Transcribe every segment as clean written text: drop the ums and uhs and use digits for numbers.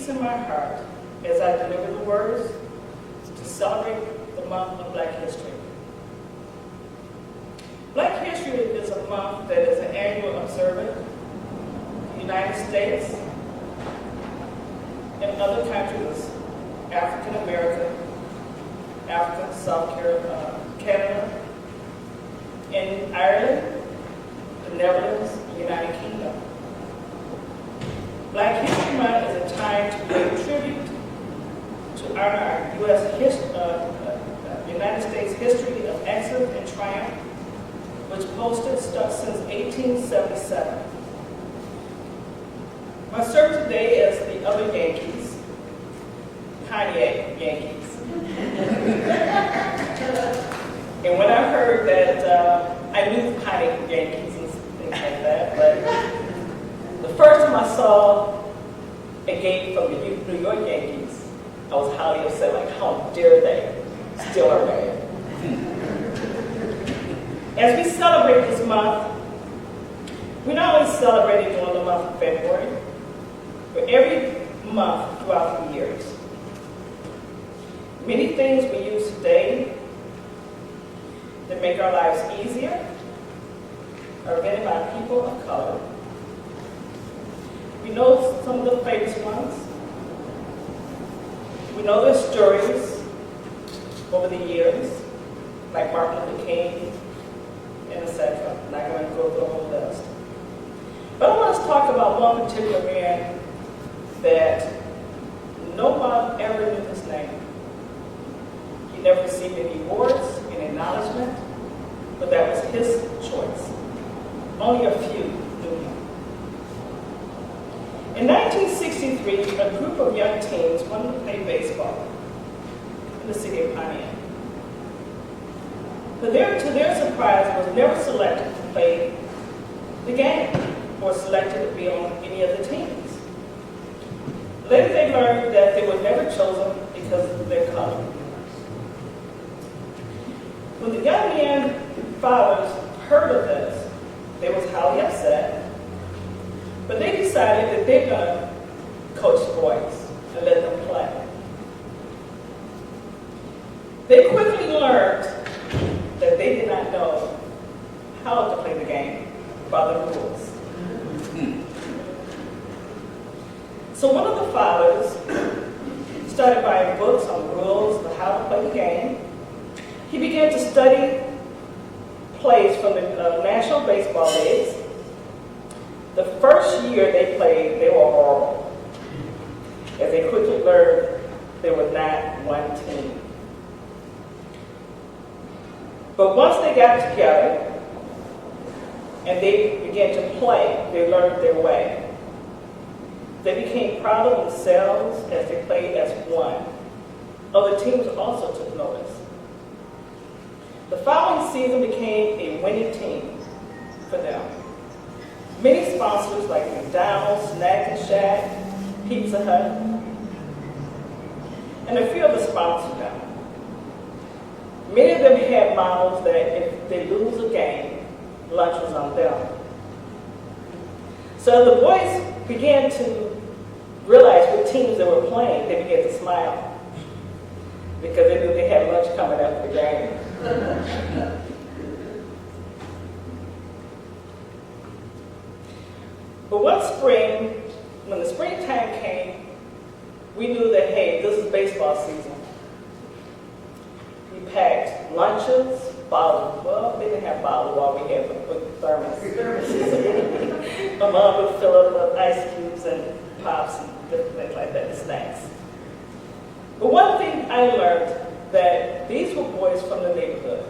peace in my heart as I deliver the words to celebrate the month of Black History. Black History is a month that is an annual observance in the United States and other countries, African American, Africa, South Carolina, Canada, in Ireland, the Netherlands, the United Kingdom. Black History Month is a time to pay tribute to honor our United States history of excellence and triumph, which posted since 1877. My servant today is the other Yankees, Pontiac Yankees. And when I heard that, I knew Pontiac Yankees and things like that, but the first time I saw a game from the New York Yankees, I was highly upset, like, how dare they steal our man. As we celebrate this month, we not only celebrate it during the month of February, but every month throughout the years. Many things we use today that make our lives easier are invented by people of color. We know some of the famous ones. We know their stories over the years, like Martin Luther King, and etc. I'm not going to go through the whole list. But I want to talk about one particular man that no one ever knew his name. He never received any awards, any acknowledgement, but that was his choice. Only a few knew him. In 1963, a group of young teens wanted to play baseball in the city of Pontiac. But to their surprise, was never selected to play the game or selected to be on any of the teams. Later they learned that they were never chosen because of their color. When the young men's fathers heard of this, they was highly upset, but they decided that they're going to coach the boys and let them play. They quickly learned that they did not know how to play the game by the rules. So one of the fathers started buying books on rules of how to play the game. He began to study plays from the National Baseball Leagues. The first year they played, they were horrible. As they quickly learned, they were not one team. But once they got together and they began to play, they learned their way. They became proud of themselves as they played as one. Other teams also took notice. The following season became a winning team for them. Many sponsors like McDonald's, Snack and Shack, Pizza Hut, and a few others sponsored them. Many of them had models that if they lose a game, lunch was on them. So the boys began to realize what teams they were playing, they began to smile because they knew they had lunch coming after the game. But one spring, when the springtime came, we knew that, hey, this is baseball season. We packed lunches, bottles. Well, they didn't have bottles while we had the thermos. My mom would fill up with ice cubes and pops and different things like that, and snacks. But one thing I learned, that these were boys from the neighborhood.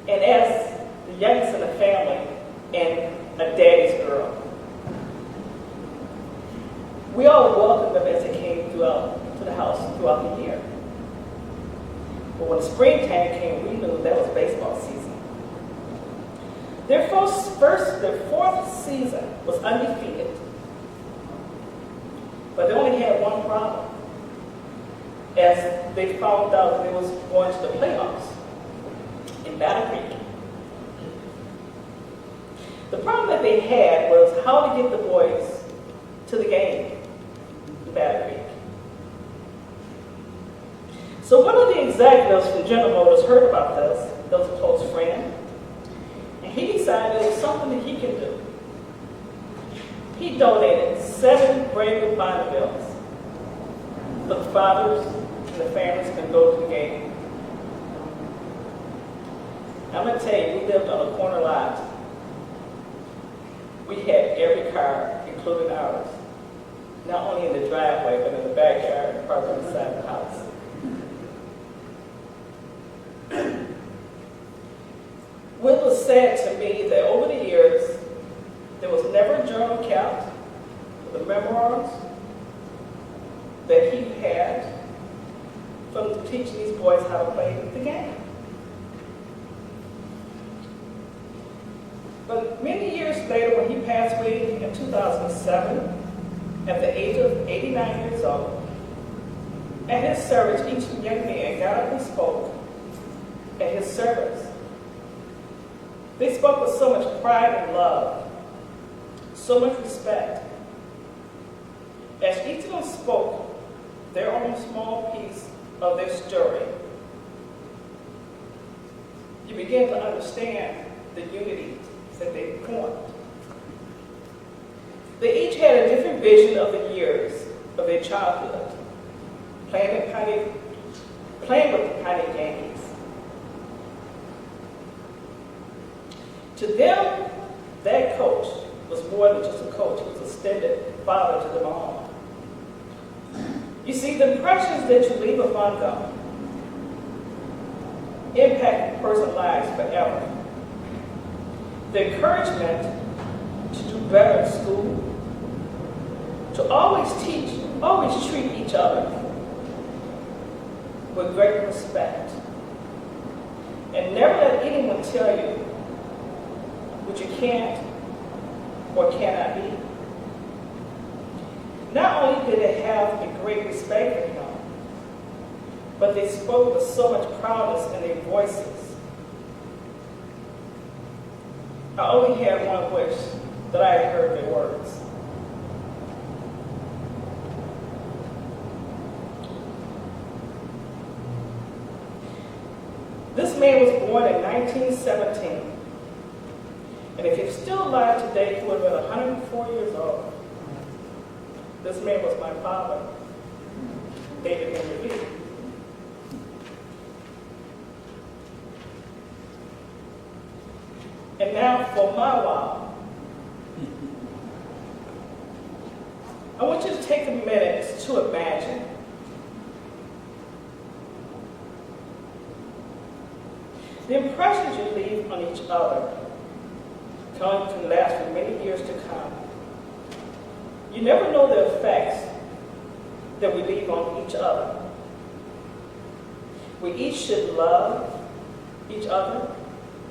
And as the youngest in the family and a daddy's girl, we all welcomed them as they came to the house throughout the year. But when springtime came, we knew that was baseball season. Their fourth season was undefeated. But they only had one problem. As they found out that they was going to the playoffs in Battle Creek. The problem that they had was how to get the boys to the game in Battle Creek. So one of the executives from General Motors heard about this. That was a close friend. And he decided it was something that he could do. He donated 7 brand new Bonnevilles so the fathers and the families can go to the game. I'm going to tell you, we lived on a corner lot. We had every car, including ours. Not only in the driveway, but in the backyard, parked on the side of the house. What was sad to me that over the years, there was never a journal account of the memoirs that he had from teaching these boys how to play the game. But many years later, when he passed away in 2007, at the age of 89 years old, at his service, each young man got up and spoke at his service. They spoke with so much pride and love, so much respect. As each of them spoke their own small piece of their story, you begin to understand the unity that they formed. They each had a different vision of the years of their childhood, playing with the Pontiac Yankees. To them, that coach was more than just a coach. He was an extended father to them all. You see, the impressions that you leave upon them impact a person's lives forever. The encouragement to do better in school, to always teach, always treat each other with great respect, and never let anyone tell you what you can't or cannot be. Not only did they have a great respect for him, but they spoke with so much proudness in their voices. I only had one wish, that I had heard their words. This man was born in 1917. And if he's still alive today, he would have been 104 years old. This man was my father, David Henry Lee. And now for my wow. I want you to take a minute to imagine the impressions you leave on each other can last for many years to come. You never know the effects that we leave on each other. We each should love each other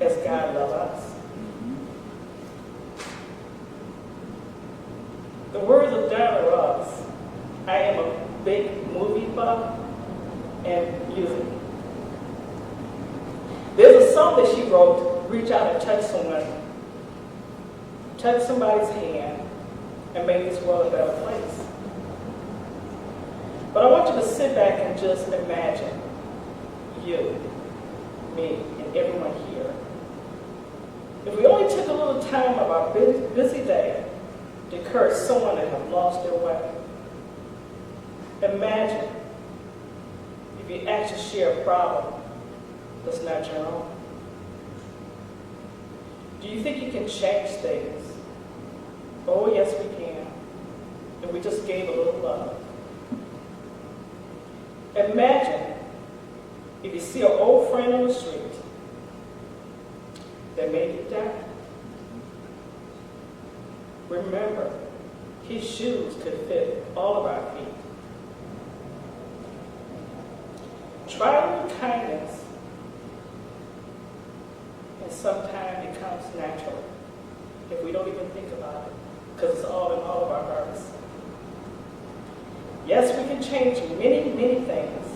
as God loves us. The words of Diana Ross, I am a big movie buff and music. There's a song that she wrote, Reach Out and Touch Someone. Touch somebody's hand and make this world a better place. But I want you to sit back and just imagine you, me, and everyone here. If we only took a little time of our busy day to encourage someone that have lost their way. Imagine if you actually share a problem that's not your own. Do you think you can change things? Oh, yes, we can. And we just gave a little love. Imagine if you see an old friend on the street that may be down. Remember, his shoes could fit all of our feet. Try a little kindness, and sometimes it comes natural if we don't even think about it, because it's all in all of our hearts. Yes, we can change many, many things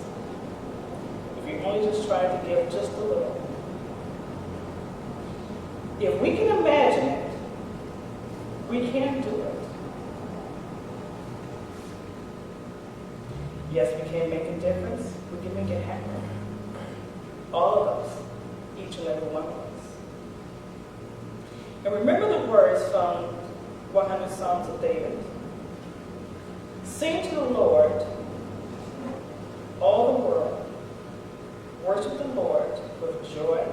if we only just try to give just a little. If we can imagine it, we can do it. can make a difference, we can make it happen. All of us, each and every one of us. And remember the words from 100 Psalms of David. Sing to the Lord, all the world. Worship the Lord with joy.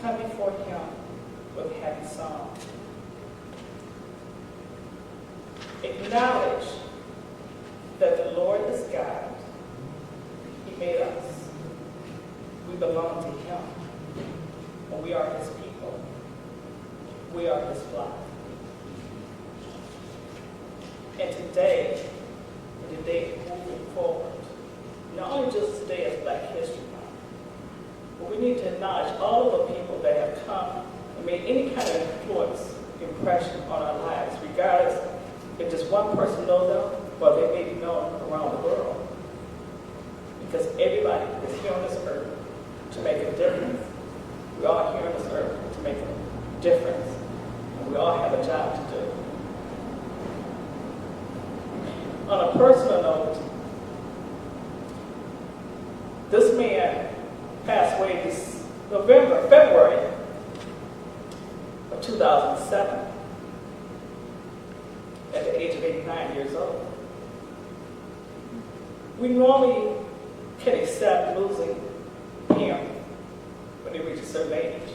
Come before him with happy song. Acknowledge that the Lord is God. He made us. We belong to him. And we are his people. We are his flock. And today, and today moving forward, not only just today as Black History Month, but we need to acknowledge all of the people that have come and made any kind of influence, impression on our lives, regardless if just one person knows them, or they may be known around the world. Because everybody is here on this earth to make a difference. We all here on this earth to make a difference. And we all have a job to do. On a personal note, this man passed away this February of 2007 at the age of 89 years old. We normally can accept losing him when they reach a certain age.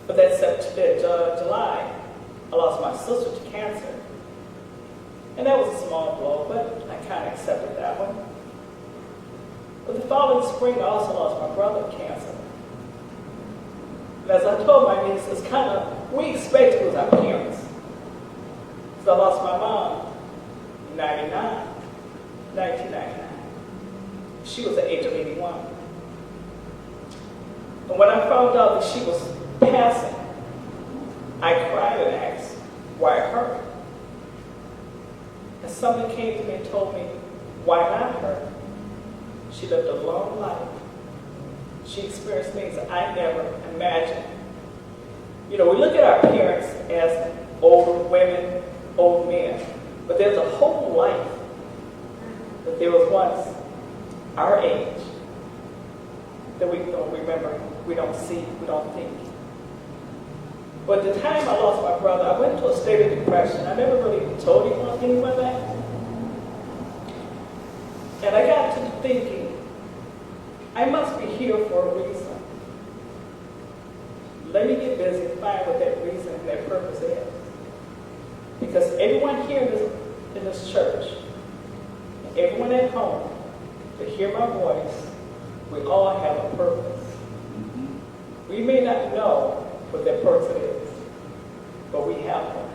But that July, I lost my sister to cancer. And that was a small blow, but I kind of accepted that one. But the following spring, I also lost my brother to cancer. And as I told my niece, it's kind of, we expect to lose our parents. So I lost my mom in 1999. She was the age of 81. And when I found out that she was passing, I cried and asked why her. And someone came to me and told me, why not her? She lived a long life. She experienced things I never imagined. You know, we look at our parents as old women, old men, but there's a whole life that there was once our age that we don't remember, we don't see, we don't think. But the time I lost my brother, I went into a state of depression. I never really told anyone that. And I got to thinking, I must be here for a reason. Let me get busy and find what that reason and that purpose is. Because everyone here in this church, and everyone at home, to hear my voice, we all have a purpose. We may not know what that purpose is, but we have one.